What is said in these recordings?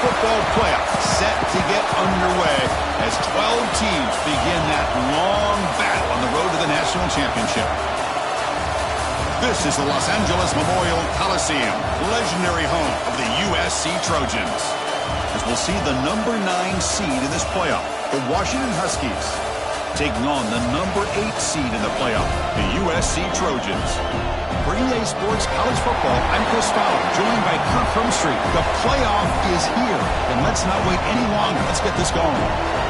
football playoff set to get underway as 12 teams begin that long battle on the road to the national championship. This is the Los Angeles Memorial Coliseum, legendary home of the USC Trojans. As we'll see the number 9 seed in this playoff, the Washington Huskies, taking on the number 8 seed in the playoff, the USC Trojans. For EA Sports College Football, I'm Chris Fowler, joined by Kirk Hermstreet. The playoff is here, and let's not wait any longer. Let's get this going.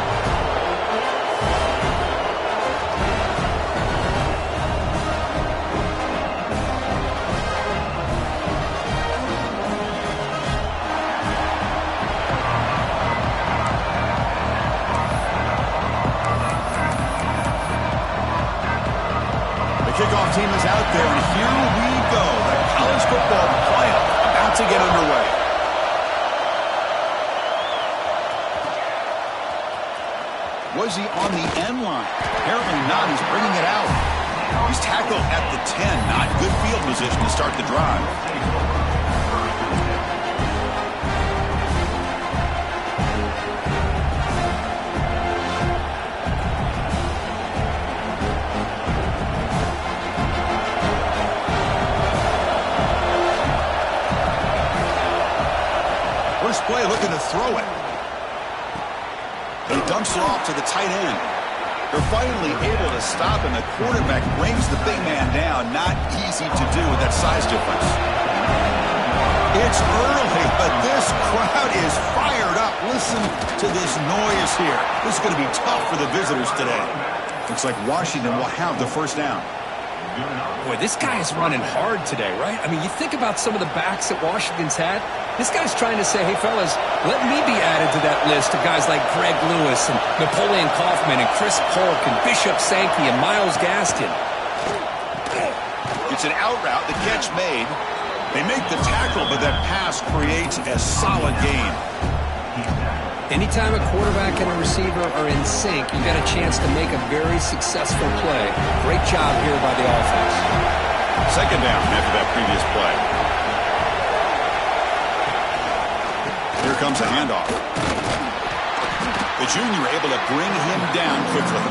Kickoff team is out there, and here we go. The college football playoff about to get underway. Was he on the end line? Apparently not. He's bringing it out. He's tackled at the 10. Not good field position to start the drive. First play looking to throw it. He dumps it off to the tight end. They're finally able to stop, and the quarterback brings the big man down. Not easy to do with that size difference. It's early, but this crowd is fired up. Listen to this noise here. This is going to be tough for the visitors today. Looks like Washington will have the first down. Boy, this guy is running hard today, right? I mean, you think about some of the backs that Washington's had. This guy's trying to say, hey, fellas, let me be added to that list of guys like Greg Lewis and Napoleon Kaufman and Chris Polk and Bishop Sankey and Myles Gaskin. It's an out route, the catch made. They make the tackle, but that pass creates a solid gain. Anytime a quarterback and a receiver are in sync, you got a chance to make a very successful play. Great job here by the offense. Second down after that previous play. Here comes a handoff. The junior able to bring him down quickly.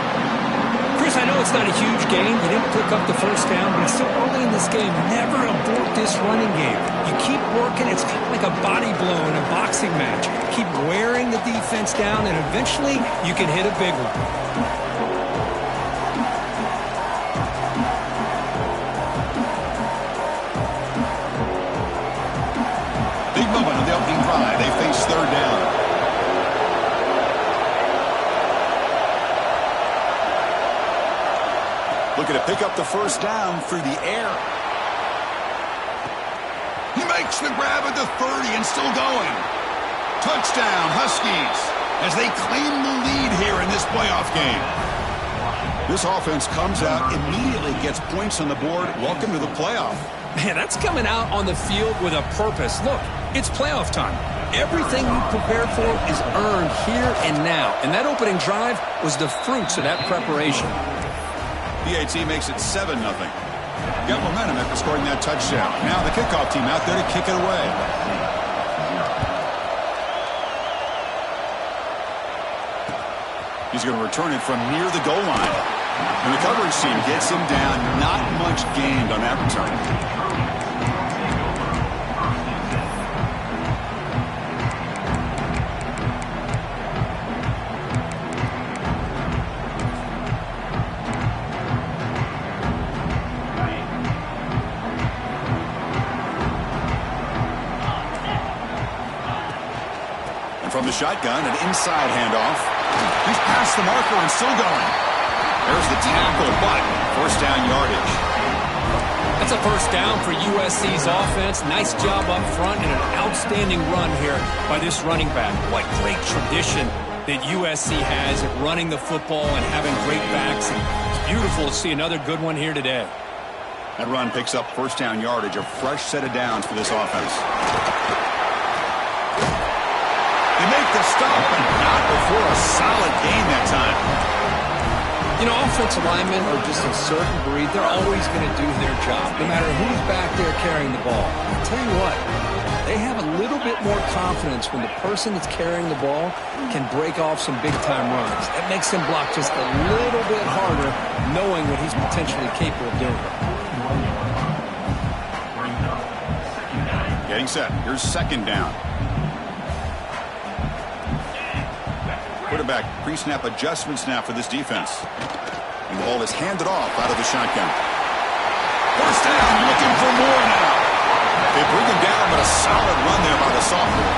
Chris, I know it's not a huge game. You didn't pick up the first down, but it's still early in this game. Never abort this running game. You keep working. It's kind of like a body blow in a boxing match. Keep wearing the defense down, and eventually you can hit a big one. Big moment on the opening drive. They face third down. Looking to pick up the first down through the air. He makes the grab at the 30 and still going. Touchdown, Huskies, as they claim the lead here in this playoff game. This offense comes out, immediately gets points on the board. Welcome to the playoff. Man, that's coming out on the field with a purpose. Look, it's playoff time. Everything you prepared for is earned here and now. And that opening drive was the fruits of that preparation. PAT makes it 7-0. Got momentum after scoring that touchdown. Now the kickoff team out there to kick it away. He's going to return it from near the goal line. And the coverage team gets him down. Not much gained on that return. From the shotgun, an inside handoff. He's past the marker and still going. There's the tackle, but first down yardage. That's a first down for USC's offense. Nice job up front and an outstanding run here by this running back. What great tradition that USC has at running the football and having great backs. And it's beautiful to see another good one here today. That run picks up first down yardage, a fresh set of downs for this offense. They make the stop, but not before a solid gain that time. You know, offensive linemen are just a certain breed. They're always going to do their job, no matter who's back there carrying the ball. I'll tell you what, They have a little bit more confidence when the person that's carrying the ball can break off some big-time runs. That makes him block just a little bit harder, knowing what he's potentially capable of doing. Getting set. Here's second down. Quarterback pre-snap adjustment snap for this defense. And the ball is handed off out of the shotgun. First down, looking for more now. They bring him down, but a solid run there by the sophomore.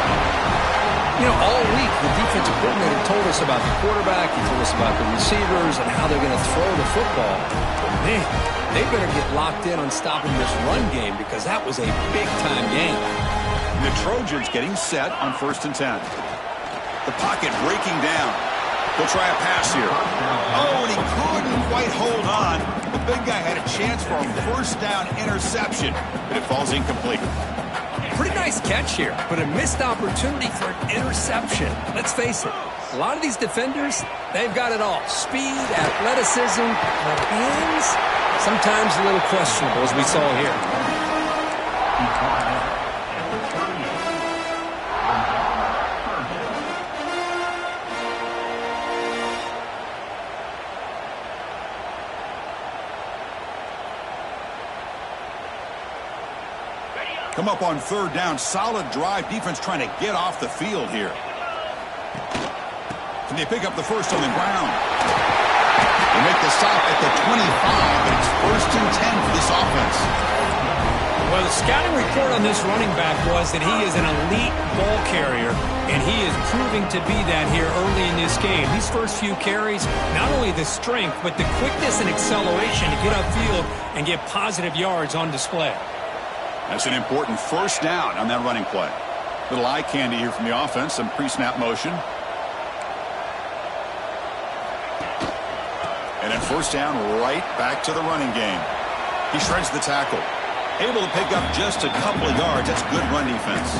You know, all week the defensive coordinator told us about the quarterback. He told us about the receivers and how they're going to throw the football. But man, they better get locked in on stopping this run game because that was a big-time game. The Trojans getting set on 1st and 10. The pocket breaking down. He'll try a pass here. Oh, and he couldn't quite hold on. The big guy had a chance for a first down interception, but it falls incomplete. Pretty nice catch here, but a missed opportunity for an interception. Let's face it, a lot of these defenders, they've got it all. Speed, athleticism, but hands, sometimes a little questionable, as we saw here. Come up on 3rd down. Solid drive. Defense trying to get off the field here. Can they pick up the first on the ground? They make the stop at the 25, but it's 1st and 10 for this offense. Well, the scouting report on this running back was that he is an elite ball carrier, and he is proving to be that here early in this game. These first few carries, not only the strength, but the quickness and acceleration to get upfield and get positive yards on display. That's an important first down on that running play. Little eye candy here from the offense, some pre-snap motion. And then first down, right back to the running game. He shreds the tackle. Able to pick up just a couple of yards. That's good run defense.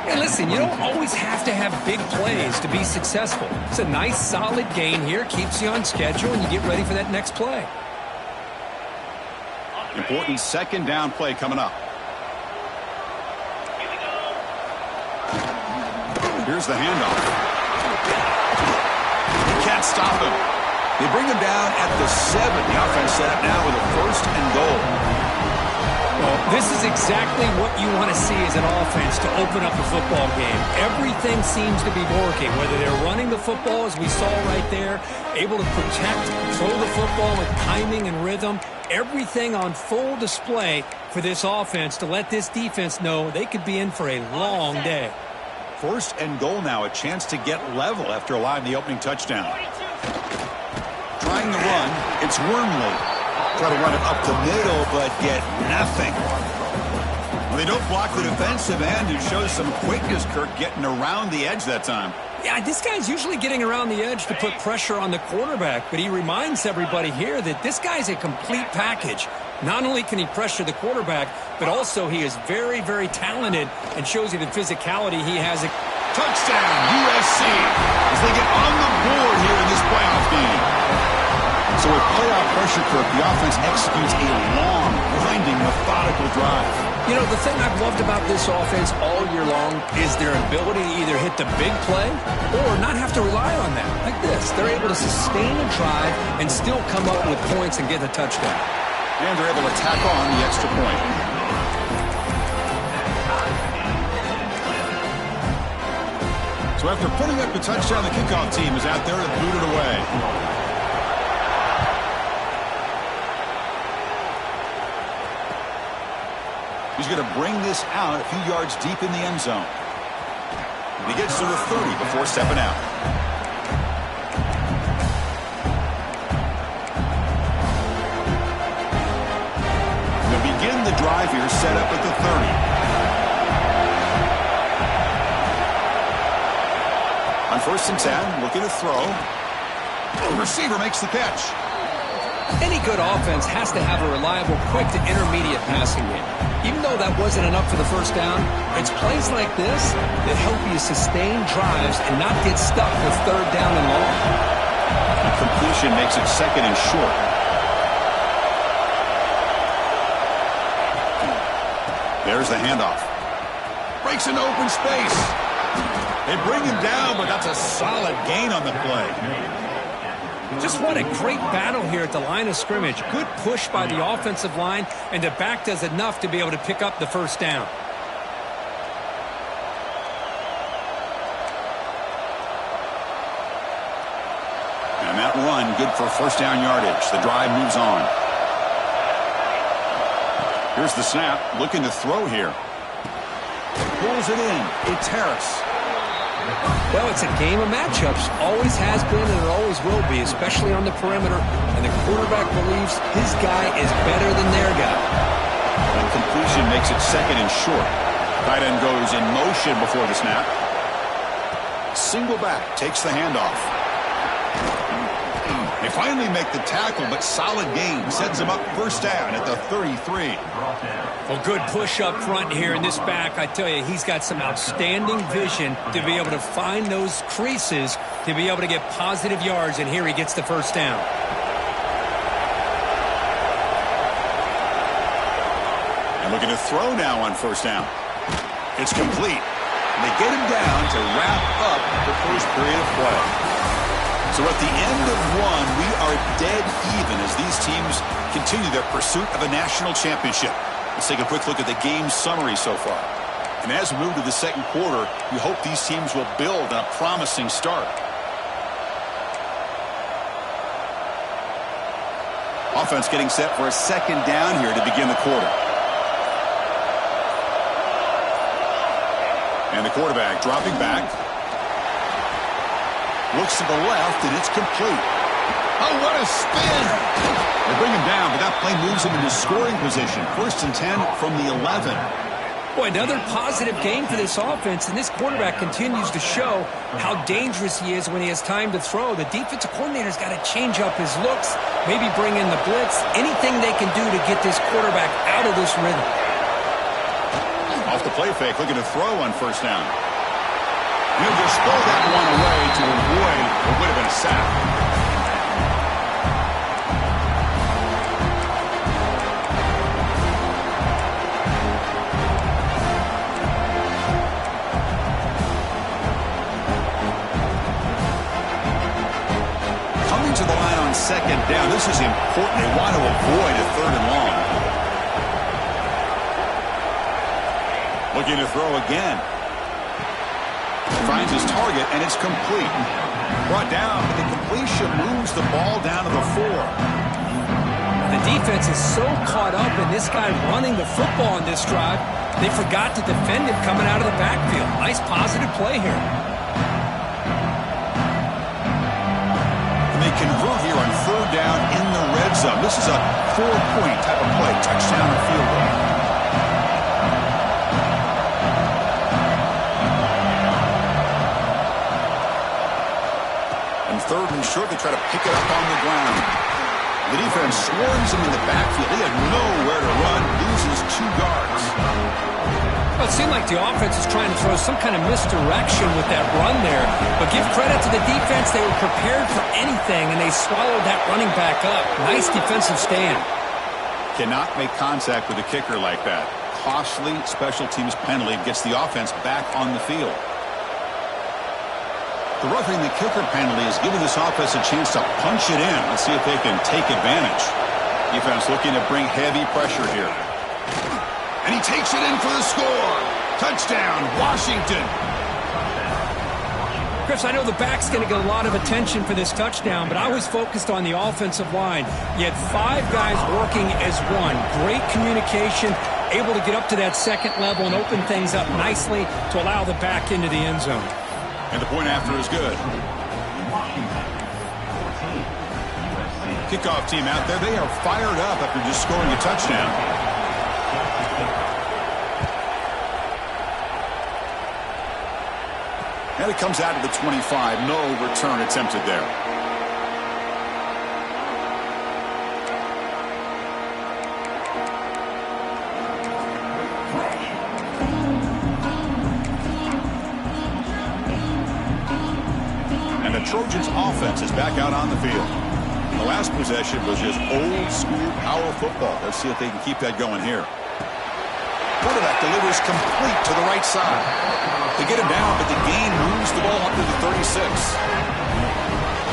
And listen, you don't always have to have big plays to be successful. It's a nice, solid gain here. Keeps you on schedule, and you get ready for that next play. Important second down play coming up. Here's the handoff. Can't stop him. They bring him down at the 7. The offense set up now with a 1st and goal. Well, this is exactly what you want to see as an offense to open up a football game. Everything seems to be working, whether they're running the football, as we saw right there, able to protect, throw the football with timing and rhythm. Everything on full display for this offense to let this defense know they could be in for a long day. 1st and goal now, a chance to get level after allowing the opening touchdown. Trying to run, it's Wormley. Try to run it up the middle, but get nothing. Well, they don't block the defensive end, who shows some quickness, Kirk, getting around the edge that time. Yeah, this guy's usually getting around the edge to put pressure on the quarterback, but he reminds everybody here that this guy's a complete package. Not only can he pressure the quarterback, but also he is very, very talented and shows you the physicality he has. Touchdown, USC, as they get on the board here in this playoff game. So with playoff pressure, Kirk, the offense executes a long, grinding, methodical drive. You know, the thing I've loved about this offense all year long is their ability to either hit the big play or not have to rely on that. Like this, they're able to sustain a drive and still come up with points and get a touchdown. And they're able to tack on the extra point. So after putting up the touchdown, the kickoff team is out there to boot it away. He's going to bring this out a few yards deep in the end zone. And he gets to the 30 before stepping out. They'll begin the drive here, set up at the 30. On 1st and 10, looking to throw. The receiver makes the catch. Any good offense has to have a reliable, quick to intermediate passing game. Even though that wasn't enough for the first down, it's plays like this that help you sustain drives and not get stuck with 3rd down and long. The completion makes it 2nd and short. There's the handoff. Breaks into open space. They bring him down, but that's a solid gain on the play. Just what a great battle here at the line of scrimmage. Good push by the offensive line, and the back does enough to be able to pick up the first down. And that run, good for first down yardage. The drive moves on. Here's the snap, looking to throw here. Pulls it in. It's Harris. Well, it's a game of matchups. Always has been and it always will be, especially on the perimeter. And the quarterback believes his guy is better than their guy. And completion makes it second and short. Tight end goes in motion before the snap. Single back, takes the handoff. They finally make the tackle, but solid gain. Sets him up first down at the 33. Well, good push up front here in this back. I tell you, he's got some outstanding vision to be able to find those creases, to be able to get positive yards, and here he gets the first down. And looking to throw now on first down. It's complete. And they get him down to wrap up the first period of play. So at the end of one, we are dead even as these teams continue their pursuit of a national championship. Let's take a quick look at the game summary so far. And as we move to the second quarter, we hope these teams will build on a promising start. Offense getting set for a second down here to begin the quarter. And the quarterback dropping back. Looks to the left, and it's complete. Oh, what a spin! They bring him down, but that play moves him into scoring position. First and 10 from the 11. Boy, another positive game for this offense, and this quarterback continues to show how dangerous he is when he has time to throw. The defensive coordinator's got to change up his looks, maybe bring in the blitz, anything they can do to get this quarterback out of this rhythm. Off the play fake, looking to throw on first down. He'll just throw that one away to avoid what would have been a sack. Coming to the line on second down, this is important. They want to avoid a third and long. Looking to throw again. Finds his target, and it's complete. Brought down, but the completion moves the ball down to the 4. The defense is so caught up in this guy running the football on this drive, they forgot to defend him coming out of the backfield. Nice positive play here. And they convert here on third down in the red zone. This is a 4-point type of play, touchdown or field goal. Third and short, they try to pick it up on the ground. The defense swarms him in the backfield. He had nowhere to run, loses 2 guards. Well, it seemed like the offense is trying to throw some kind of misdirection with that run there. But give credit to the defense. They were prepared for anything, and they swallowed that running back up. Nice defensive stand. Cannot make contact with a kicker like that. Costly special teams penalty gets the offense back on the field. The roughing the kicker penalty has given this offense a chance to punch it in. Let's see if they can take advantage. Defense looking to bring heavy pressure here. And he takes it in for the score. Touchdown, Washington. Chris, I know the back's going to get a lot of attention for this touchdown, but I was focused on the offensive line. You had 5 guys working as one. Great communication, able to get up to that second level and open things up nicely to allow the back into the end zone. And the point after is good. Kickoff team out there. They are fired up after just scoring a touchdown. And it comes out of the 25. No return attempted there. Trojans offense is back out on the field. The last possession was just old school power football. Let's see if they can keep that going here. quarterback delivers complete to the right side. They get him down, but the gain moves the ball up to the 36.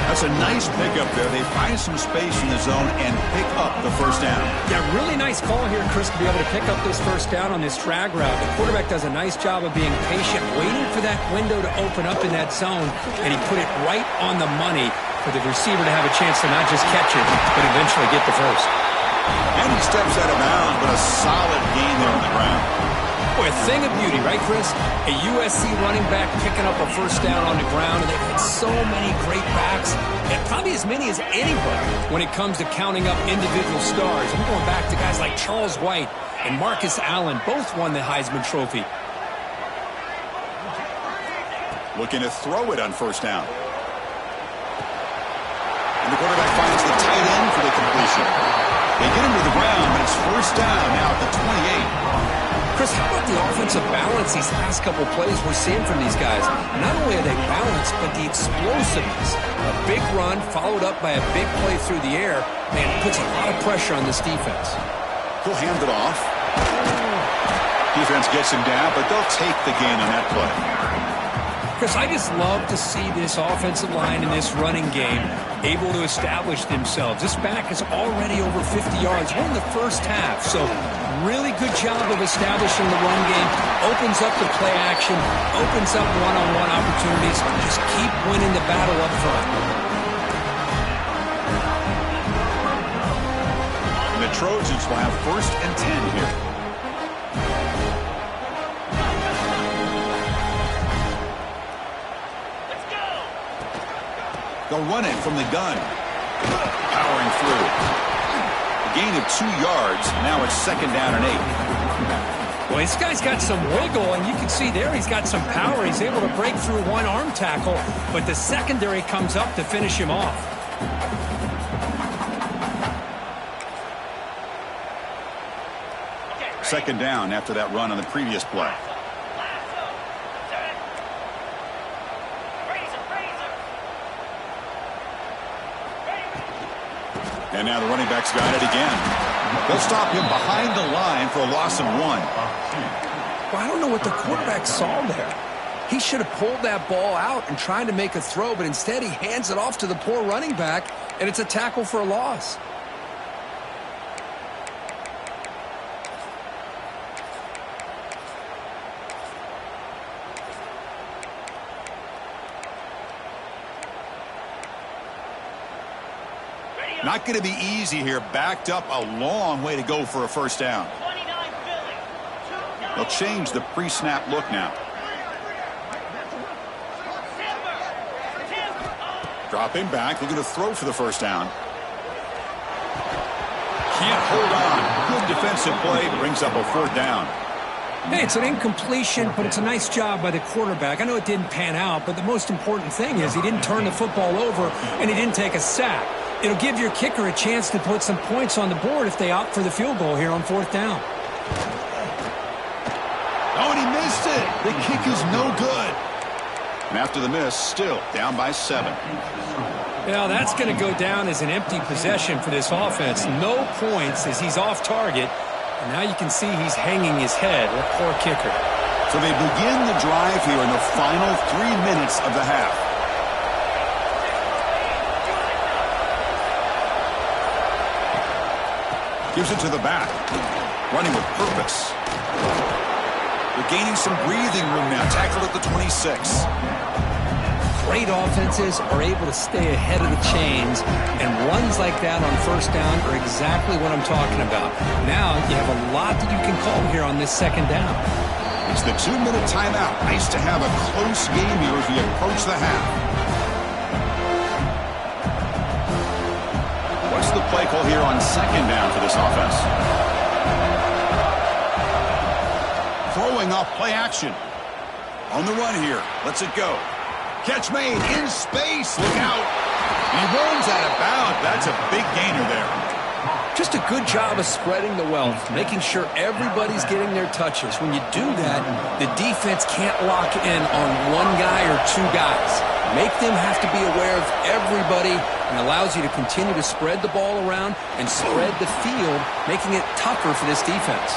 That's a nice pickup there. They find some space in the zone and pick up the first down. Yeah, really nice call here, Chris, to be able to pick up this first down on this drag route. The quarterback does a nice job of being patient, waiting for that window to open up in that zone, and he put it right on the money for the receiver to have a chance to not just catch it, but eventually get the first. And he steps out of bounds, but a solid gain there on the ground. Boy, a thing of beauty, right, Chris? A USC running back picking up a first down on the ground, and they've had so many great backs, and probably as many as anybody when it comes to counting up individual stars. I'm going back to guys like Charles White and Marcus Allen. Both won the Heisman Trophy. Looking to throw it on first down. And the quarterback finds the tight end for the completion. They get him to the ground, but it's first down now at the 28. Chris, how about the offensive balance these last couple plays we're seeing from these guys? Not only are they balanced, but the explosiveness. A big run followed up by a big play through the air, man, it puts a lot of pressure on this defense. He'll hand it off. Defense gets him down, but they'll take the gain on that play. Chris, I just love to see this offensive line in this running game able to establish themselves. This back is already over 50 yards. We're in the first half, so really good job of establishing the run game. Opens up the play action, opens up one-on-one opportunities. Just keep winning the battle up front. And the Trojans will have first and 10 here. They'll run it from the gun. Powering through. A gain of 2 yards. Now it's second down and 8. Well, this guy's got some wiggle, and you can see there he's got some power. He's able to break through one arm tackle, but the secondary comes up to finish him off. Second down after that run on the previous play. And now the running back's got it again. They'll stop him behind the line for a loss of 1. Well, I don't know what the quarterback saw there. He should have pulled that ball out and tried to make a throw, but instead he hands it off to the poor running back, and it's a tackle for a loss. Not going to be easy here. Backed up a long way to go for a first down. They'll change the pre-snap look now. Dropping back, looking to throw for the first down. Can't hold on. Good defensive play, brings up a fourth down. Hey, it's an incompletion, but it's a nice job by the quarterback. I know it didn't pan out, but the most important thing is he didn't turn the football over and he didn't take a sack. It'll give your kicker a chance to put some points on the board if they opt for the field goal here on fourth down. Oh, and he missed it. The kick is no good. And after the miss, still down by 7. Well, that's going to go down as an empty possession for this offense. No points as he's off target. And now you can see he's hanging his head. What a poor kicker. So they begin the drive here in the final 3 minutes of the half. Gives it to the back. Running with purpose. They're gaining some breathing room now. Tackled at the 26. Great offenses are able to stay ahead of the chains, and runs like that on first down are exactly what I'm talking about. Now you have a lot that you can call here on this second down. It's the 2-minute timeout. Nice to have a close game here as we approach the half. What's the play call here on second down for this offense? Throwing off play action. On the run here. Let's it go. Catch made in space. Look out. He runs out of bounds. That's a big gainer there. Just a good job of spreading the wealth, making sure everybody's getting their touches. When you do that, the defense can't lock in on one guy or 2 guys. Make them have to be aware of everybody, and allows you to continue to spread the ball around and spread the field, making it tougher for this defense.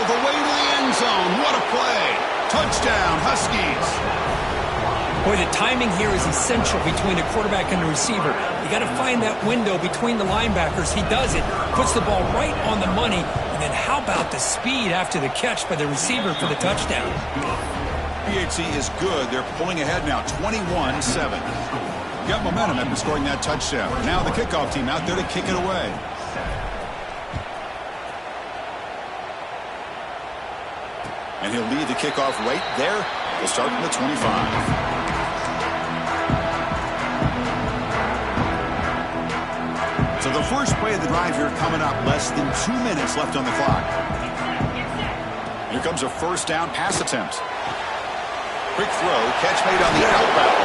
the way to the end zone. What a play. Touchdown, Huskies. Boy, the timing here is essential between the quarterback and the receiver. You got to find that window between the linebackers. He does it, puts the ball right on the money, and then how about the speed after the catch by the receiver for the touchdown? PHC is good. They're pulling ahead now, 21-7. Got momentum after scoring that touchdown. Now the kickoff team out there to kick it away. And he'll lead the kickoff right there. We'll start from the 25. So the first play of the drive here coming up. Less than 2 minutes left on the clock. Here comes a first down pass attempt. Quick throw, catch made on the outbound.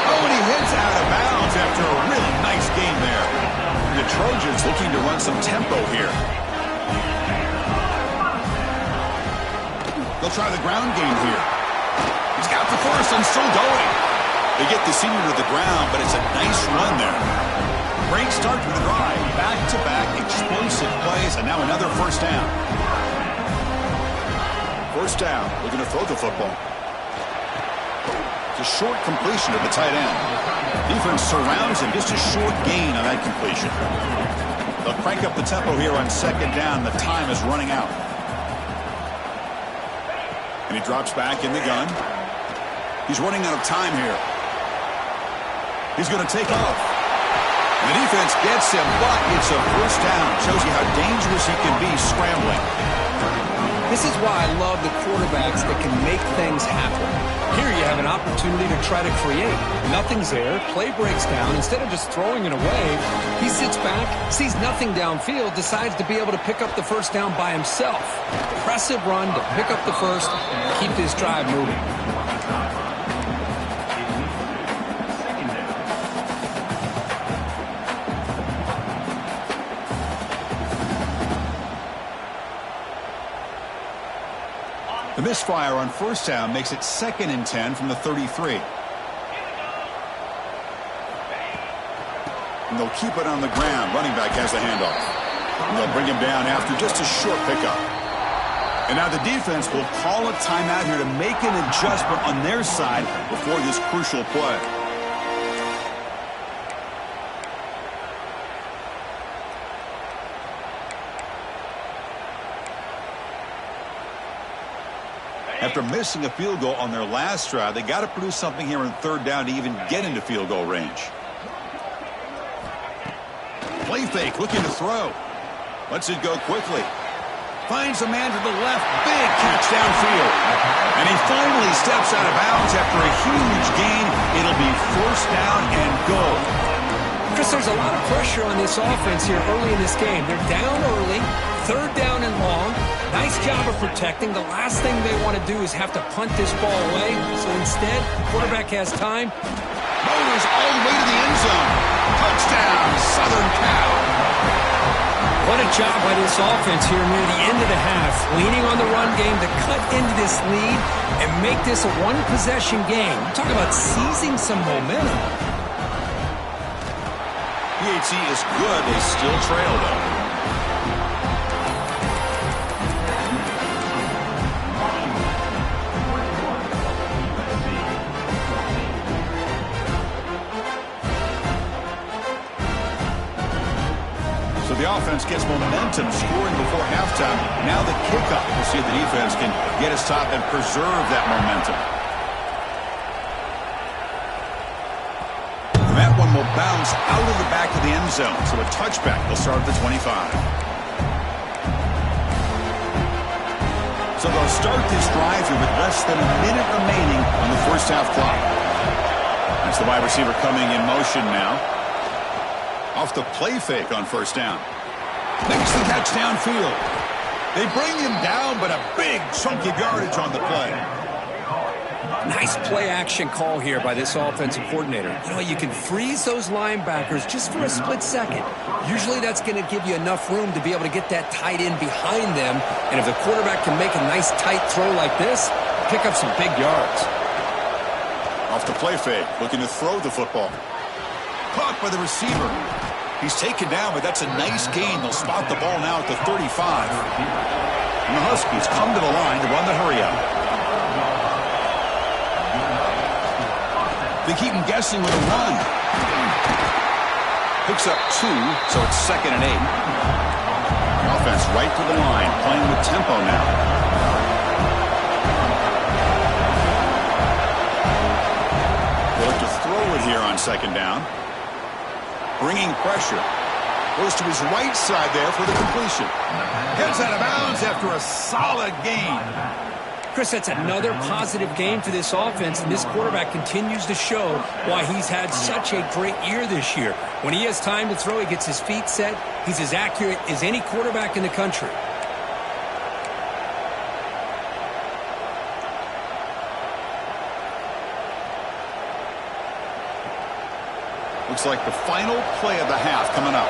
Oh, and he hits out of bounds after a really nice game there. And the Trojans looking to run some tempo here. They'll try the ground game here. He's got the first and still going. They get the senior to the ground, but it's a nice run there. Great start to the drive. Back-to-back explosive plays, and now another first down. First down, looking to throw the football. It's a short completion to the tight end. Defense surrounds him, just a short gain on that completion. They'll crank up the tempo here on second down. The time is running out. And he drops back in the gun. He's running out of time here. He's going to take off. And the defense gets him, but it's a first down. Shows you how dangerous he can be scrambling. This is why I love the quarterbacks that can make things happen. Here you have an opportunity to try to create. Nothing's there. Play breaks down. Instead of just throwing it away, he sits back, sees nothing downfield, decides to be able to pick up the first down by himself. Impressive run to pick up the first and keep this drive moving. The misfire on first down makes it 2nd and 10 from the 33. And they'll keep it on the ground. Running back has the handoff. And they'll bring him down after just a short pickup. And now the defense will call a timeout here to make an adjustment on their side before this crucial play. After missing a field goal on their last drive, they got to produce something here on third down to even get into field goal range. Play fake, looking to throw. Lets it go quickly. Finds a man to the left. Big catch downfield. And he finally steps out of bounds after a huge gain. It'll be first down and goal. Chris, there's a lot of pressure on this offense here early in this game. They're down early, third down and long. Nice job of protecting. The last thing they want to do is have to punt this ball away. So instead, quarterback has time. Motors all the way to the end zone. Touchdown, Southern Cal. What a job by this offense here near the end of the half. Leaning on the run game to cut into this lead and make this a one-possession game. I'm talking about seizing some momentum. PHC is good. They still trail, though. So the offense gets momentum, scoring before halftime. Now the kickoff. We'll see if the defense can get a stop and preserve that momentum. And that one will bounce out of the back of the end zone. So a touchback. They'll start at the 25. So they'll start this drive here with less than a minute remaining on the first half clock. That's the wide receiver coming in motion now. Off the play fake on first down. Makes the catch downfield. They bring him down, but a big chunk of yardage on the play. Nice play action call here by this offensive coordinator. You know, you can freeze those linebackers just for a split second. Usually that's going to give you enough room to be able to get that tight end behind them. And if the quarterback can make a nice tight throw like this, pick up some big yards. Off the play fake, looking to throw the football. Caught by the receiver. He's taken down, but that's a nice gain. They'll spot the ball now at the 35. And the Huskies come to the line to run the hurry-up. They keep him guessing with a run. Picks up 2, so it's 2nd and 8. Offense right to the line, playing with tempo now. They look to throw it here on 2nd down. Bringing pressure. Goes to his right side there for the completion. Heads out of bounds after a solid gain. Chris, that's another positive game for this offense, and this quarterback continues to show why he's had such a great year this year. When he has time to throw, he gets his feet set. He's as accurate as any quarterback in the country. Looks like the final play of the half coming up.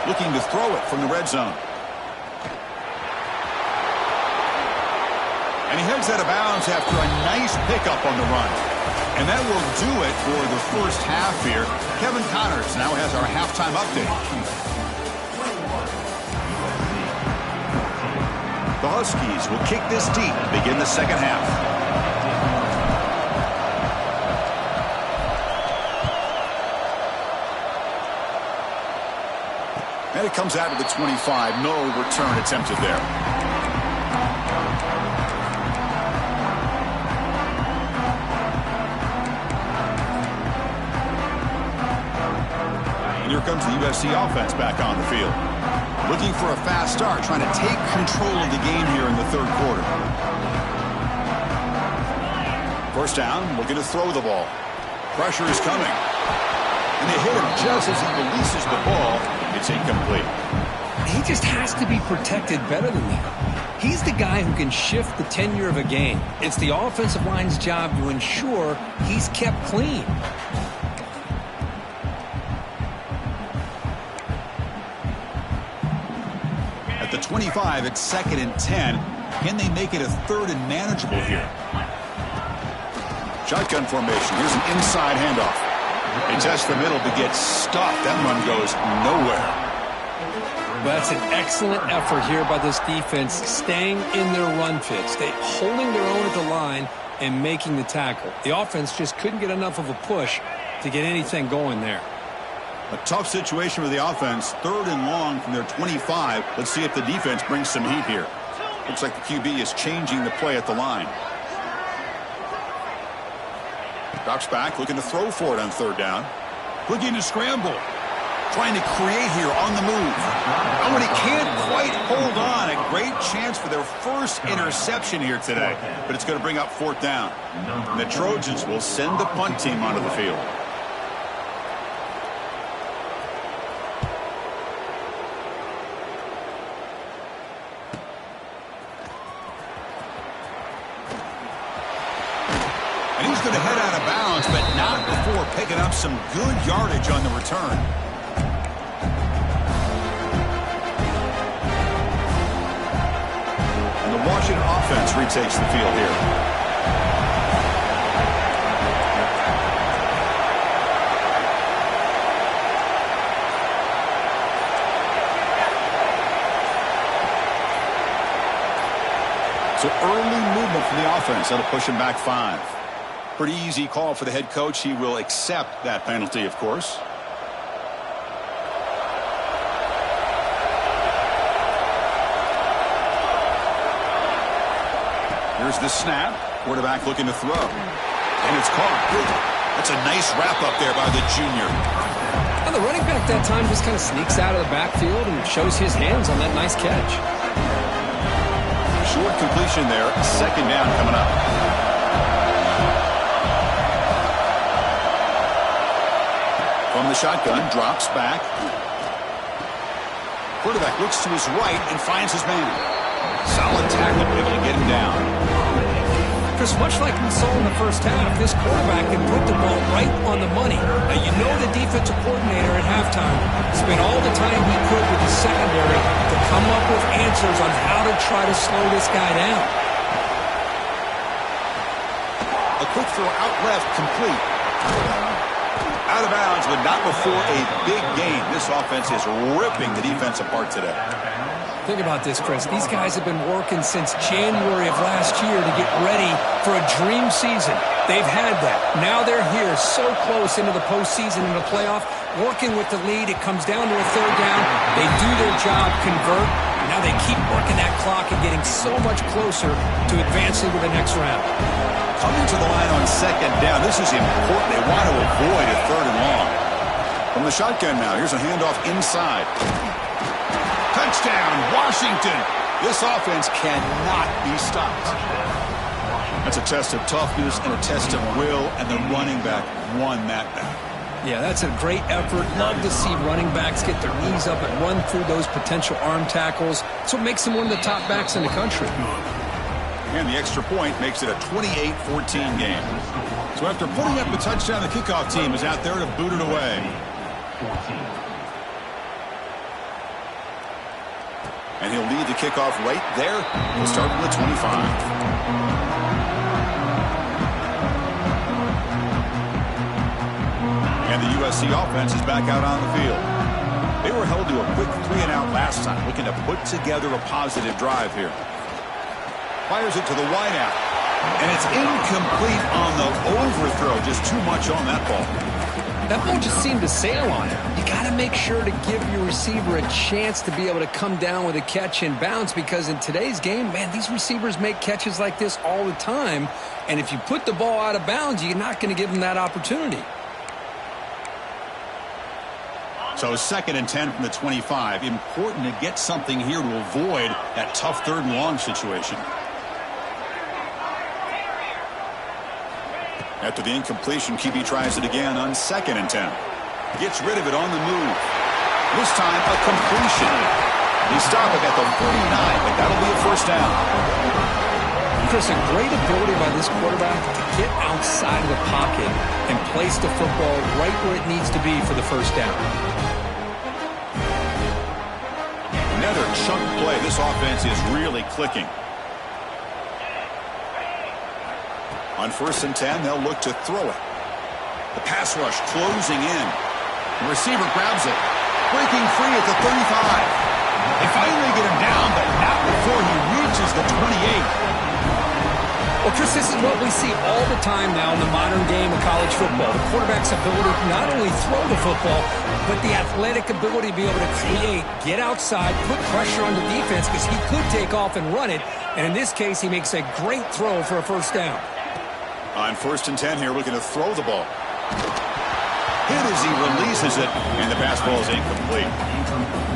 Looking to throw it from the red zone. And he heads out of bounds after a nice pickup on the run. And that will do it for the first half here. Kevin Connors now has our halftime update. The Huskies will kick this deep to begin the second half. And it comes out of the 25. No return attempted there. And here comes the USC offense back on the field. Looking for a fast start, trying to take control of the game here in the third quarter. First down, looking to throw the ball. Pressure is coming. And they hit him just as he releases the ball. It's incomplete. He just has to be protected better than that. He's the guy who can shift the tenure of a game. It's the offensive line's job to ensure he's kept clean. At the 25, it's 2nd and 10. Can they make it a 3rd and manageable here? Shotgun formation. Here's an inside handoff. They test the middle to get stuffed. That run goes nowhere. Well, that's an excellent effort here by this defense, staying in their run fit, holding their own at the line and making the tackle. The offense just couldn't get enough of a push to get anything going there. A tough situation for the offense. 3rd and long from their 25. Let's see if the defense brings some heat here. Looks like the QB is changing the play at the line. Drops back, looking to throw for it on 3rd down. Looking to scramble. Trying to create here on the move. Oh, and he can't quite hold on. A great chance for their first interception here today. But it's going to bring up 4th down. And the Trojans will send the punt team onto the field. And he's going to head out of bounds, but not before picking up some good yardage on the return. And the Washington offense retakes the field here. So early movement from the offense. That'll push him back 5. Pretty easy call for the head coach. He will accept that penalty, of course. Here's the snap. Quarterback looking to throw. And it's caught. That's a nice wrap-up there by the junior. And the running back that time just kind of sneaks out of the backfield and shows his hands on that nice catch. Short completion there. 2nd down coming up. From the shotgun, drops back. Quarterback looks to his right and finds his man. Solid tackle, able to get him down. Chris, much like we saw in the first half, this quarterback can put the ball right on the money. Now, you know the defensive coordinator at halftime spent all the time he could with the secondary to come up with answers on how to try to slow this guy down. A quick throw out left, complete. Out of bounds, but not before a big gain. This offense is ripping the defense apart today. Think about this, Chris. These guys have been working since January of last year to get ready for a dream season. They've had that. Now they're here so close into the postseason and the playoff, working with the lead. It comes down to a third down. They do their job, convert. Now they keep working that clock and getting so much closer to advancing to the next round. Coming to the line on second down. This is important. They want to avoid a third and long. From the shotgun now, here's a handoff inside. Touchdown, Washington. This offense cannot be stopped. That's a test of toughness and a test of will, and the running back won that battle. Yeah, that's a great effort. Love to see running backs get their knees up and run through those potential arm tackles. That's what makes them one of the top backs in the country. And the extra point makes it a 28-14 game. So after putting up the touchdown, the kickoff team is out there to boot it away. And he'll lead the kickoff right there. We'll start from the 25. And the USC offense is back out on the field. They were held to a quick 3-and-out last time, looking to put together a positive drive here. Fires it to the wideout. And it's incomplete on the overthrow. Just too much on that ball. That ball just seemed to sail on it. You got to make sure to give your receiver a chance to be able to come down with a catch and bounce, because in today's game, man, these receivers make catches like this all the time. And if you put the ball out of bounds, you're not going to give them that opportunity. So 2nd and 10 from the 25. Important to get something here to avoid that tough third and long situation. After the incompletion, QB tries it again on 2nd and 10. Gets rid of it on the move. This time, a completion. He stopped it at the 49, but that'll be a first down. Chris, a great ability by this quarterback to get outside of the pocket and place the football right where it needs to be for the first down. Another chunk play. This offense is really clicking. On 1st and 10, they'll look to throw it. The pass rush closing in. The receiver grabs it. Breaking free at the 35. They finally get him down, but not before he reaches the 28. Well, Chris, this is what we see all the time now in the modern game of college football. The quarterback's ability to not only throw the football, but the athletic ability to be able to create, get outside, put pressure on the defense, because he could take off and run it. And in this case, he makes a great throw for a first down. On 1st and 10 here, looking to throw the ball. Hit as he releases it, and the pass ball is incomplete.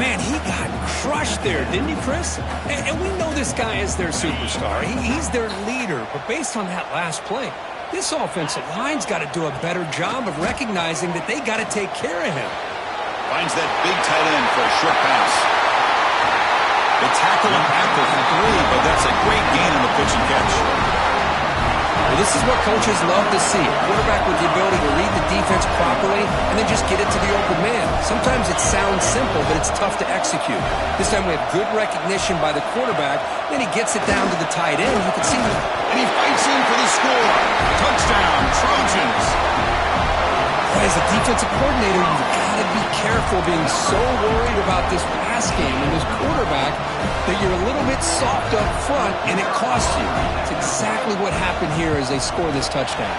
Man, he got crushed there, didn't he, Chris? And we know this guy is their superstar. He's their leader. But based on that last play, this offensive line's got to do a better job of recognizing that they got to take care of him. Finds that big tight end for a short pass. They tackle him after 3, but that's a great gain on the pitch and catch. Well, this is what coaches love to see. A quarterback with the ability to read the defense properly and then just get it to the open man. Sometimes it sounds simple, but it's tough to execute. This time we have good recognition by the quarterback. Then he gets it down to the tight end. You can see that. And he fights in for the score. Touchdown, Trojans. As a defensive coordinator, you've got to be careful being so worried about this pass game and this quarterback that you're a little bit soft up front and it costs you. It's exactly what happened here as they score this touchdown.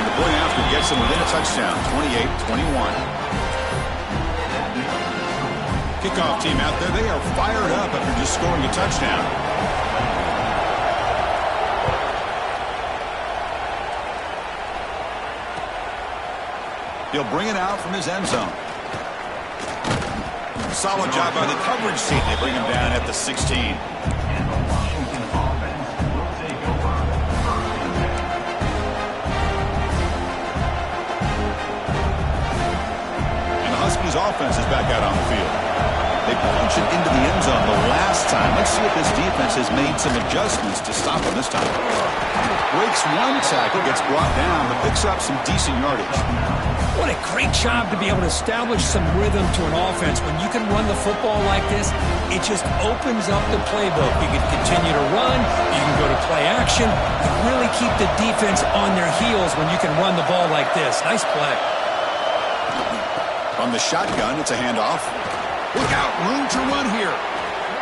And the point after gets them within a touchdown, 28-21. Kickoff team out there, they are fired up after just scoring a touchdown. He'll bring it out from his end zone. Solid job by the coverage team. They bring him down at the 16. And the Huskies offense is back out on the field. They punch it into the end zone the last time. Let's see if this defense has made some adjustments to stop him this time. Breaks one tackle, gets brought down, but picks up some decent yardage. What a great job to be able to establish some rhythm to an offense. When you can run the football like this, it just opens up the playbook. You can continue to run, you can go to play action, and really keep the defense on their heels when you can run the ball like this. Nice play. From the shotgun, it's a handoff. Look out, room to run here.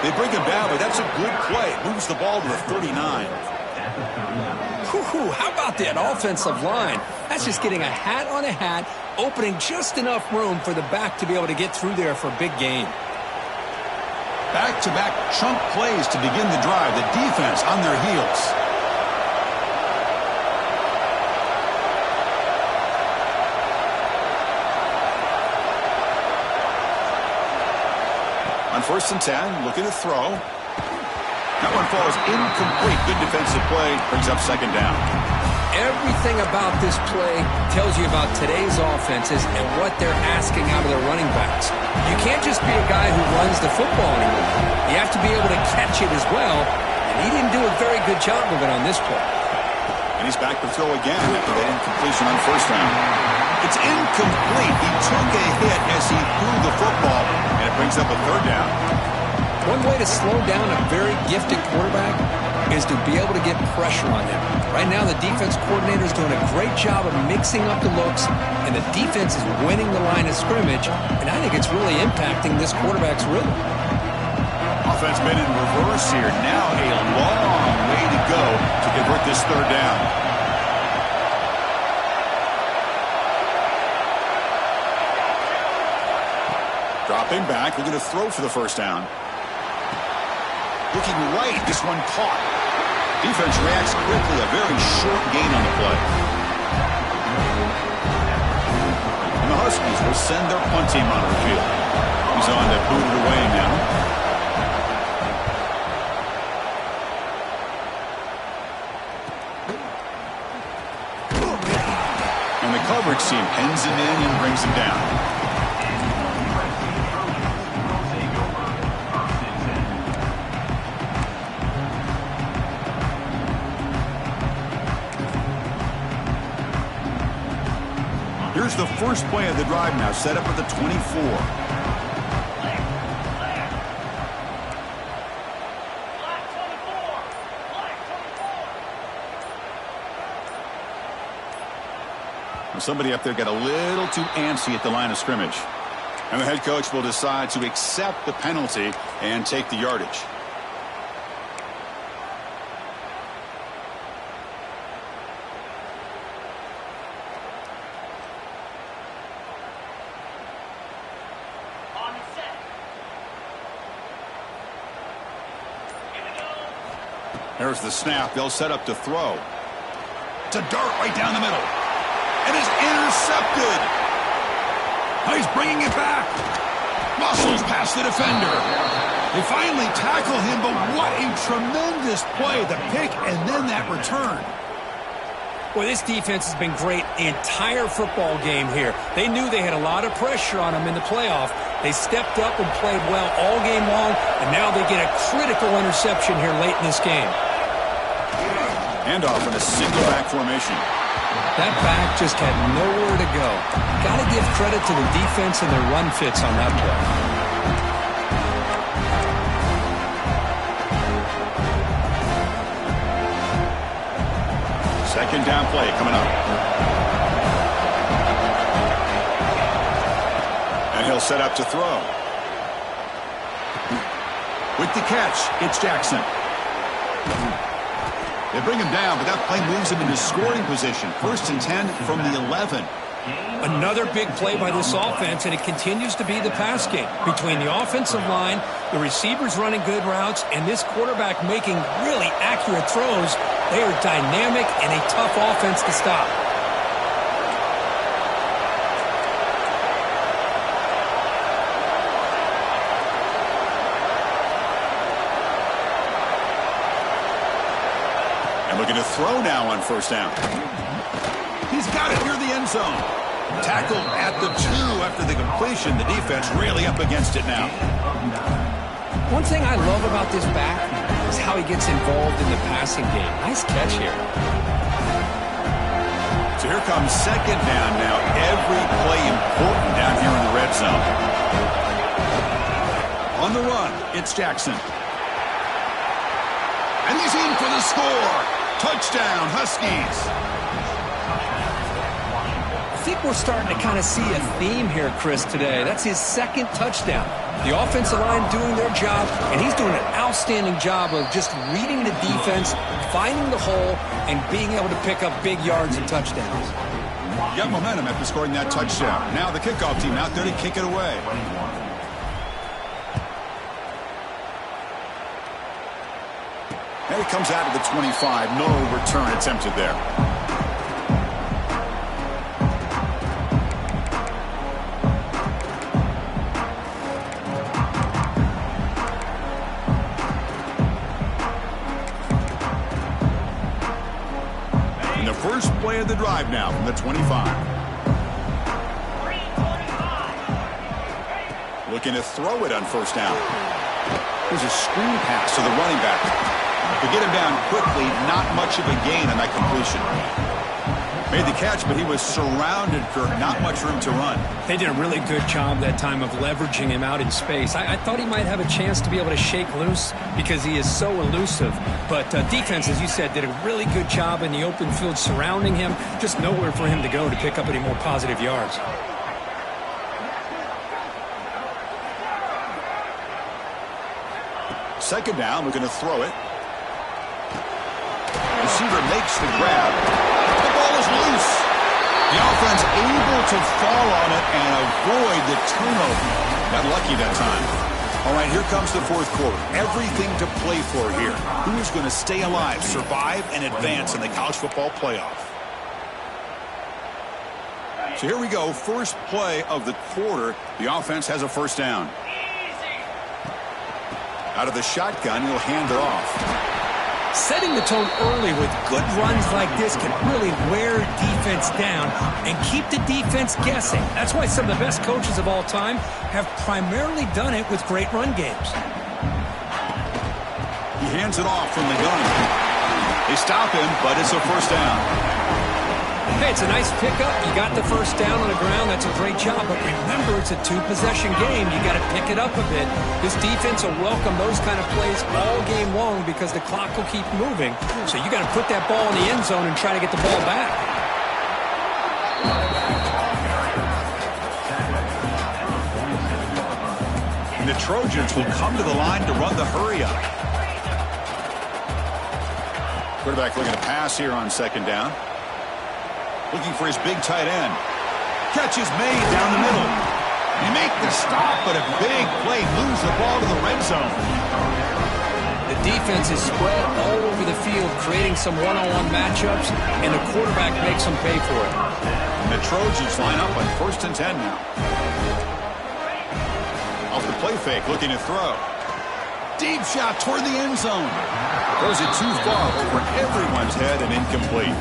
They bring him down, but that's a good play. Moves the ball to the 39. How about that offensive line? That's just getting a hat on a hat, opening just enough room for the back to be able to get through there for a big gain. Back-to-back chunk plays to begin the drive. The defense on their heels. On 1st and 10, looking to throw. That one falls incomplete. Good defensive play. Brings up 2nd down. Everything about this play tells you about today's offenses and what they're asking out of their running backs. You can't just be a guy who runs the football anymore. You have to be able to catch it as well, and he didn't do a very good job of it on this play. And he's back to throw again after that incompletion on 1st down. It's incomplete. He took a hit as he threw the football, and it brings up a 3rd down. One way to slow down a very gifted quarterback is to be able to get pressure on him. Right now, the defense coordinator is doing a great job of mixing up the looks, and the defense is winning the line of scrimmage, and I think it's really impacting this quarterback's rhythm. Offense been in reverse here. Now a long way to go to convert this 3rd down. Dropping back, we're going to throw for the 1st down. Looking right, this one caught. Defense reacts quickly, a very short gain on the play. And the Huskies will send their punt team onto the field. He's on to boot it away now. And the coverage team pens him in and brings him down. Here's the first play of the drive now, set up at the 24. Well, somebody up there got a little too antsy at the line of scrimmage. And the head coach will decide to accept the penalty and take the yardage. There's the snap. They'll set up to throw. It's a dart right down the middle. It is intercepted. Oh, he's bringing it back. Muscles past the defender. They finally tackle him, but what a tremendous play. The pick and then that return. Well, this defense has been great the entire football game here. They knew they had a lot of pressure on them in the playoff. They stepped up and played well all game long, and now they get a critical interception here late in this game. Handoff in a single back formation. That back just had nowhere to go. Got to give credit to the defense and their run fits on that play. Second down play coming up. And he'll set up to throw. With the catch, it's Jackson. They bring him down, but that play moves him into scoring position. 1st and 10 from the 11. Another big play by this offense, and it continues to be the pass game. Between the offensive line, the receivers running good routes, and this quarterback making really accurate throws, they are dynamic and a tough offense to stop. Looking to throw now on 1st down. He's got it near the end zone. Tackled at the 2 after the completion. The defense really up against it now. One thing I love about this back is how he gets involved in the passing game. Nice catch here. So here comes second down now. Every play important down here in the red zone. On the run, it's Jackson. And he's in for the score. Touchdown, Huskies. I think we're starting to kind of see a theme here, Chris, today. That's his second touchdown. The offensive line doing their job, and he's doing an outstanding job of just reading the defense, finding the hole, and being able to pick up big yards and touchdowns. Got momentum after scoring that touchdown. Now the kickoff team out there to kick it away. And it comes out of the 25. No return attempted there. First play of the drive now from the 25. Looking to throw it on first down. Here's a screen pass to the running back. To get him down quickly, not much of a gain on that completion. Made the catch, but he was surrounded, Kirk. Not much room to run. They did a really good job that time of leveraging him out in space. I thought he might have a chance to be able to shake loose because he is so elusive. But defense, as you said, did a really good job in the open field surrounding him. Just nowhere for him to go to pick up any more positive yards. Second down, looking to throw it. Receiver makes the grab. The ball is loose. The offense able to fall on it and avoid the turnover. Got lucky that time. All right, here comes the fourth quarter. Everything to play for here. Who's going to stay alive, survive, and advance in the college football playoff? So here we go. First play of the quarter. The offense has a first down. Out of the shotgun, he'll hand it off. Setting the tone early with good runs like this can really wear defense down and keep the defense guessing. That's why some of the best coaches of all time have primarily done it with great run games. He hands it off from the gun. They stop him, but it's a first down. Hey, it's a nice pickup. You got the first down on the ground. That's a great job. But remember, it's a two-possession game. You got to pick it up a bit. This defense will welcome those kind of plays all game long because the clock will keep moving. So you got to put that ball in the end zone and try to get the ball back. And the Trojans will come to the line to run the hurry up. Quarterback looking to pass here on second down. Looking for his big tight end. Catch is made down the middle. You make the stop, but a big play. Lose the ball to the red zone. The defense is spread all over the field, creating some one-on-one matchups, and the quarterback makes them pay for it. And the Trojans line up on 1st and 10 now. Off the play fake, looking to throw. Deep shot toward the end zone. Throws it too far over everyone's head and incomplete.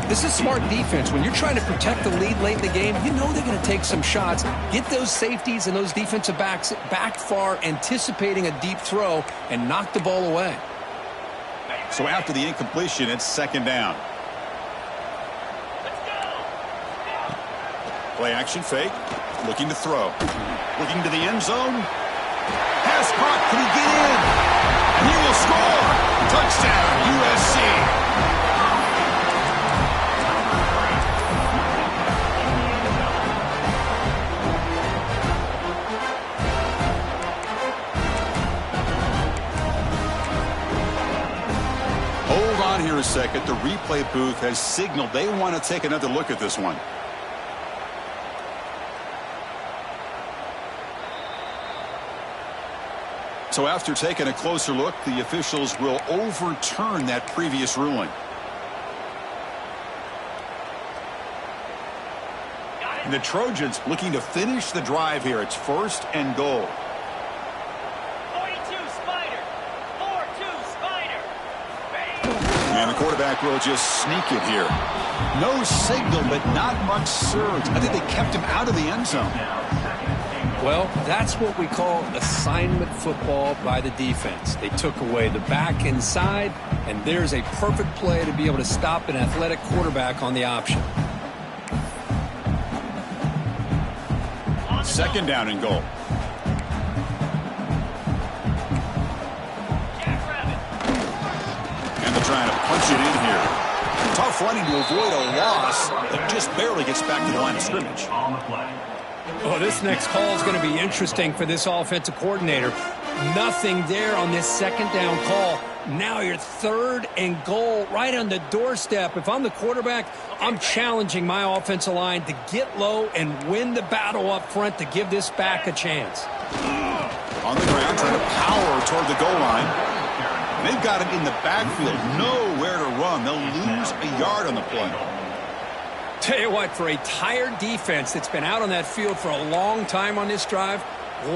This is smart defense. When you're trying to protect the lead late in the game, you know they're going to take some shots. Get those safeties and those defensive backs back far, anticipating a deep throw, and knock the ball away. So after the incompletion, it's second down. Play action fake. Looking to throw. Looking to the end zone. Pass caught. Can he get in? And he will score. Touchdown, USC. Here a second. The replay booth has signaled they want to take another look at this one. So after taking a closer look, the officials will overturn that previous ruling. And the Trojans looking to finish the drive here. It's 1st and goal. And the quarterback will just sneak it here. No signal, but not much surge. I think they kept him out of the end zone. Well, that's what we call assignment football by the defense. They took away the back inside, and there's a perfect play to be able to stop an athletic quarterback on the option. Second down and goal. And they're trying to punch it in here. Tough running to avoid a loss, but just barely gets back to the line of scrimmage. Oh, this next call is going to be interesting for this offensive coordinator. Nothing there on this second down call. Now you're third and goal right on the doorstep. If I'm the quarterback, I'm challenging my offensive line to get low and win the battle up front to give this back a chance. On the ground, trying to power toward the goal line. They've got him in the backfield. Nowhere to run. They'll lose a yard on the play. Tell you what, for a tired defense that's been out on that field for a long time on this drive,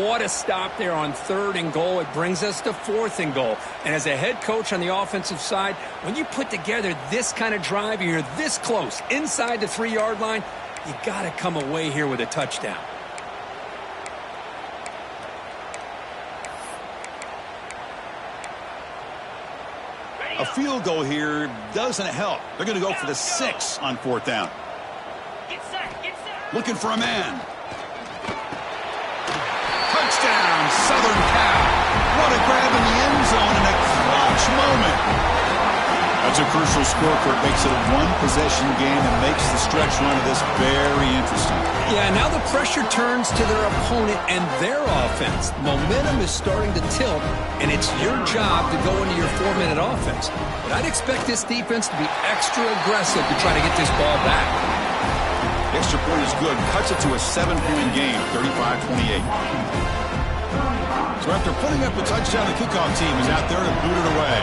what a stop there on third and goal. It brings us to fourth and goal. And as a head coach on the offensive side, when you put together this kind of drive, you're this close inside the 3-yard line, you got to come away here with a touchdown. A field goal here doesn't help. They're going to go for the 6 on fourth down. Looking for a man. Touchdown, Southern Cal. What a grab in the end zone in a clutch moment. That's a crucial score for it. Makes it a one-possession game and makes the stretch run of this very interesting. Yeah, now the pressure turns to their opponent and their offense. Momentum is starting to tilt, and it's your job to go into your 4-minute offense. But I'd expect this defense to be extra aggressive to try to get this ball back. Extra point is good. Cuts it to a 7-point game, 35-28. So after putting up a touchdown, the kickoff team is out there to boot it away.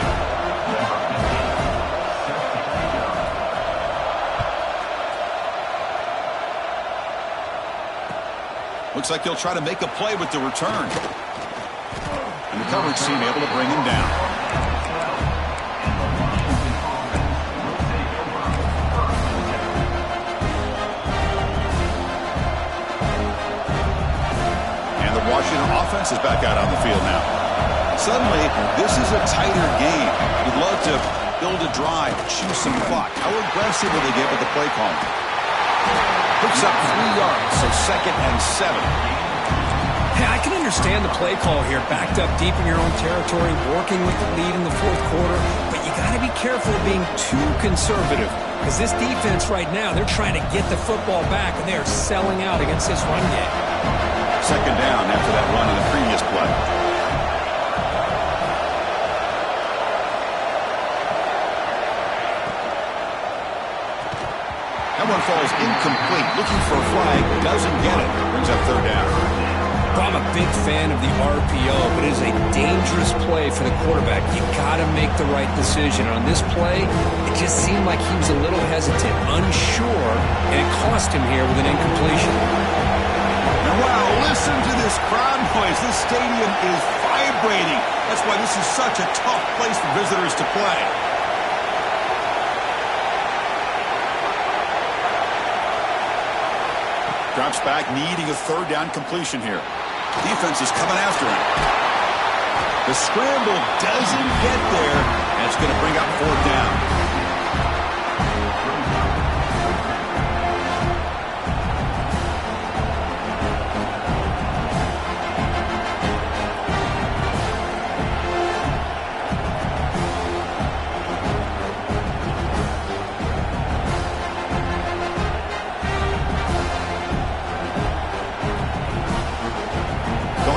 Looks like he'll try to make a play with the return. And the coverage team able to bring him down. Washington offense is back out on the field now. Suddenly, this is a tighter game. You'd love to build a drive, choose some clock. How aggressive will they get with the play calling? Picks up 3 yards, so 2nd and 7. Hey, I can understand the play call here, backed up deep in your own territory, working with the lead in the fourth quarter, but you got to be careful of being too conservative, because this defense right now, they're trying to get the football back, and they are selling out against this run game. Second down after that run in the previous play. That one falls incomplete. Looking for a flag. Doesn't get it. Brings up third down. I'm a big fan of the RPO, but it is a dangerous play for the quarterback. You got to make the right decision. On this play, it just seemed like he was a little hesitant, unsure, and it cost him here with an incompletion. Wow, listen to this crowd noise. This stadium is vibrating. That's why this is such a tough place for visitors to play. Drops back, needing a third down completion here. Defense is coming after him. The scramble doesn't get there, and it's going to bring up fourth down.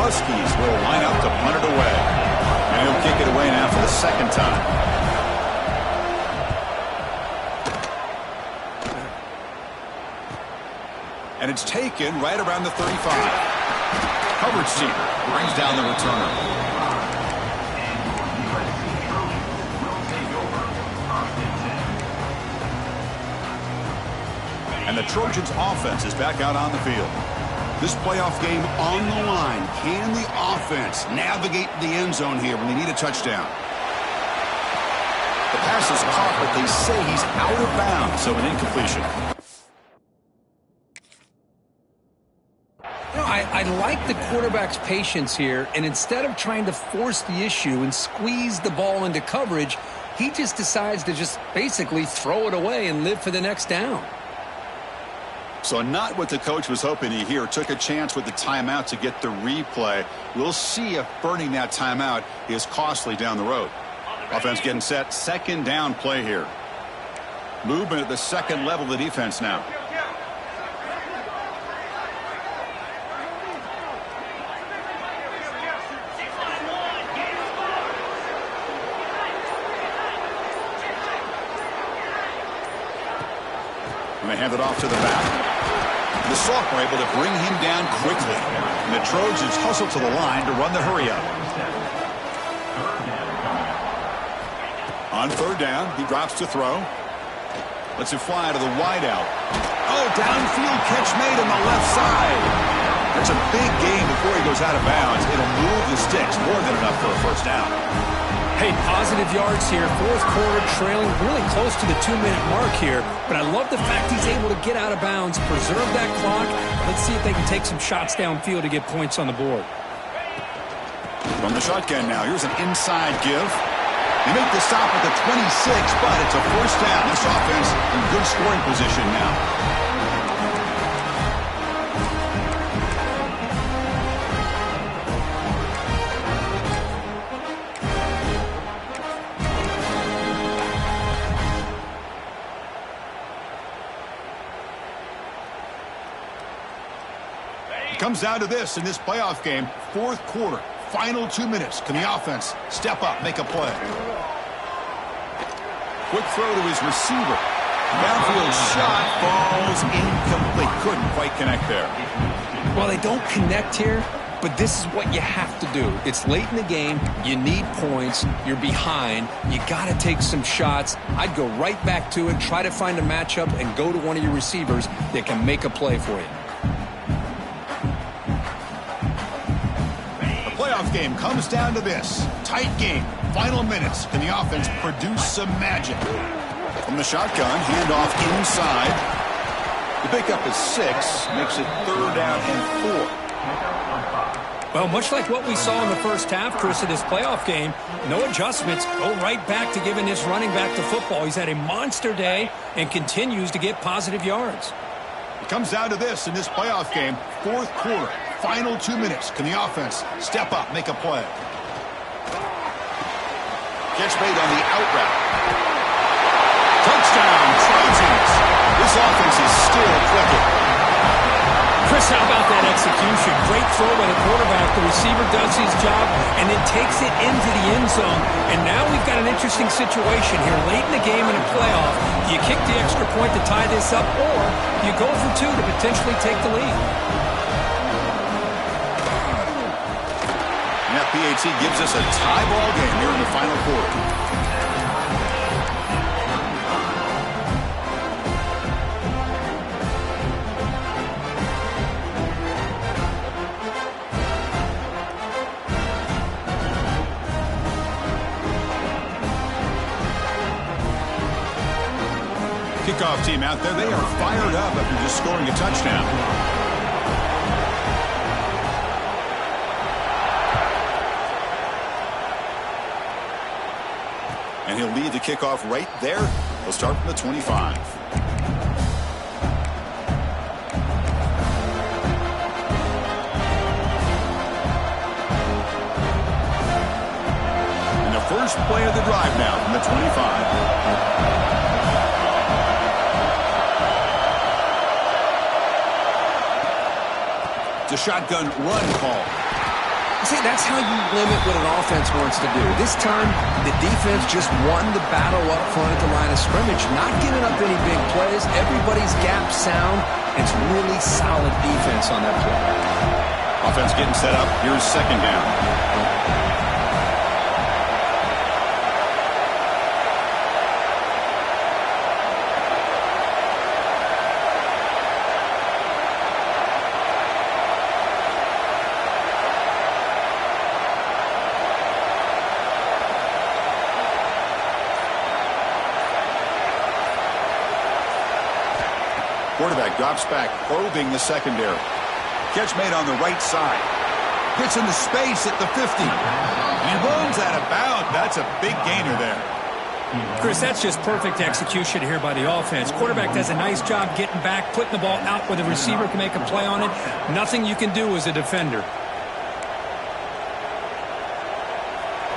Huskies will line up to punt it away. And he'll kick it away now for the second time. And it's taken right around the 35. Coverage team brings down the returner. And the Trojans offense is back out on the field. This playoff game on the line. Can the offense navigate the end zone here when they need a touchdown? The pass is caught, but they say he's out of bounds, so an incompletion. I I like the quarterback's patience here, and instead of trying to force the issue and squeeze the ball into coverage, he just decides to just basically throw it away and live for the next down. So not what the coach was hoping to hear. Took a chance with the timeout to get the replay. We'll see if burning that timeout is costly down the road. Offense getting set. Second down play here. Movement at the second level of the defense now. And they hand it off to the back. The Sophomore able to bring him down quickly. And the Trojans hustle to the line to run the hurry up. On third down, he drops to throw. Lets it fly to the wideout. Oh, downfield catch made on the left side. That's a big gain before he goes out of bounds. It'll move the sticks more than enough for a first down. Hey, positive yards here. Fourth quarter, trailing really close to the 2-minute mark here. But I love the fact he's able to get out of bounds, preserve that clock. Let's see if they can take some shots downfield to get points on the board. From the shotgun now, here's an inside give. They make the stop at the 26, but it's a first down. This offense in good scoring position now. Comes down to this in this playoff game. Fourth quarter, final 2 minutes. Can the offense step up, make a play? Quick throw to his receiver. Downfield shot falls incomplete. Couldn't quite connect there. Well, they don't connect here, but this is what you have to do. It's late in the game. You need points. You're behind. You got to take some shots. I'd go right back to it, try to find a matchup, and go to one of your receivers that can make a play for you. Playoff game comes down to this. Tight game. Final minutes. Can the offense produce some magic? From the shotgun, handoff inside. The pickup is 6. Makes it third down and 4. Well, much like what we saw in the first half, Chris, of this playoff game, no adjustments. Go right back to giving this running back the football. He's had a monster day and continues to get positive yards. It comes down to this in this playoff game. Fourth quarter. Final 2 minutes. Can the offense step up, make a play? Catch made on the out route. Touchdown, Trojans. This offense is still clicking. Chris, how about that execution? Great throw by the quarterback. The receiver does his job and then takes it into the end zone. And now we've got an interesting situation here. Late in the game in a playoff, do you kick the extra point to tie this up, or do you go for 2 to potentially take the lead? That PAT gives us a tie ball game here in the final quarter. Kickoff team out there. They are fired up after just scoring a touchdown. And he'll lead the kickoff right there. He'll start from the 25. And the first play of the drive now from the 25. It's a shotgun run call. See, that's how you limit what an offense wants to do. This time, the defense just won the battle up front at the line of scrimmage, not giving up any big plays. Everybody's gap sound. It's really solid defense on that play. Offense getting set up. Here's second down. Quarterback drops back, probing the secondary. Catch made on the right side. Gets into space at the 50. And runs out of bounds. That's a big gainer there. Chris, that's just perfect execution here by the offense. Quarterback does a nice job getting back, putting the ball out where the receiver can make a play on it. Nothing you can do as a defender.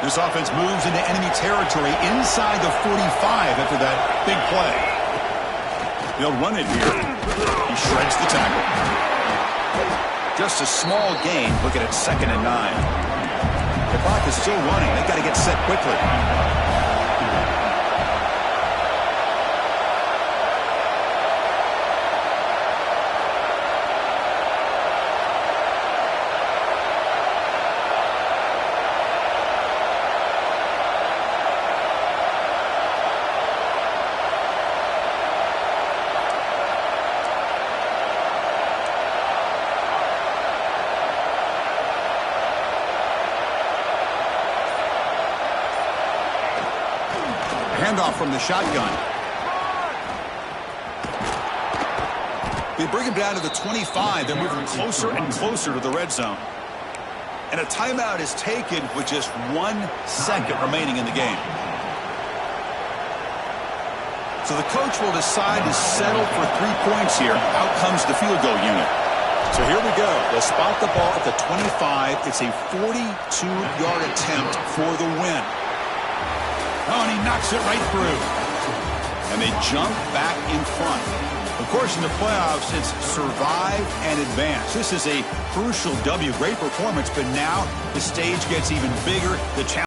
This offense moves into enemy territory inside the 45 after that big play. They'll run it here. He shreds the tackle. Just a small gain. Looking at 2nd and 9. The clock is still running. They've got to get set quickly. Handoff from the shotgun. They bring him down to the 25. They're moving closer and closer to the red zone. And a timeout is taken with just 1 second remaining in the game. So the coach will decide to settle for 3 points here. Out comes the field goal unit. So here we go. They'll spot the ball at the 25. It's a 42-yard attempt for the win. Oh, and he knocks it right through. And they jump back in front. Of course, in the playoffs, it's survive and advance. This is a crucial W. Great performance, but now the stage gets even bigger. The challenge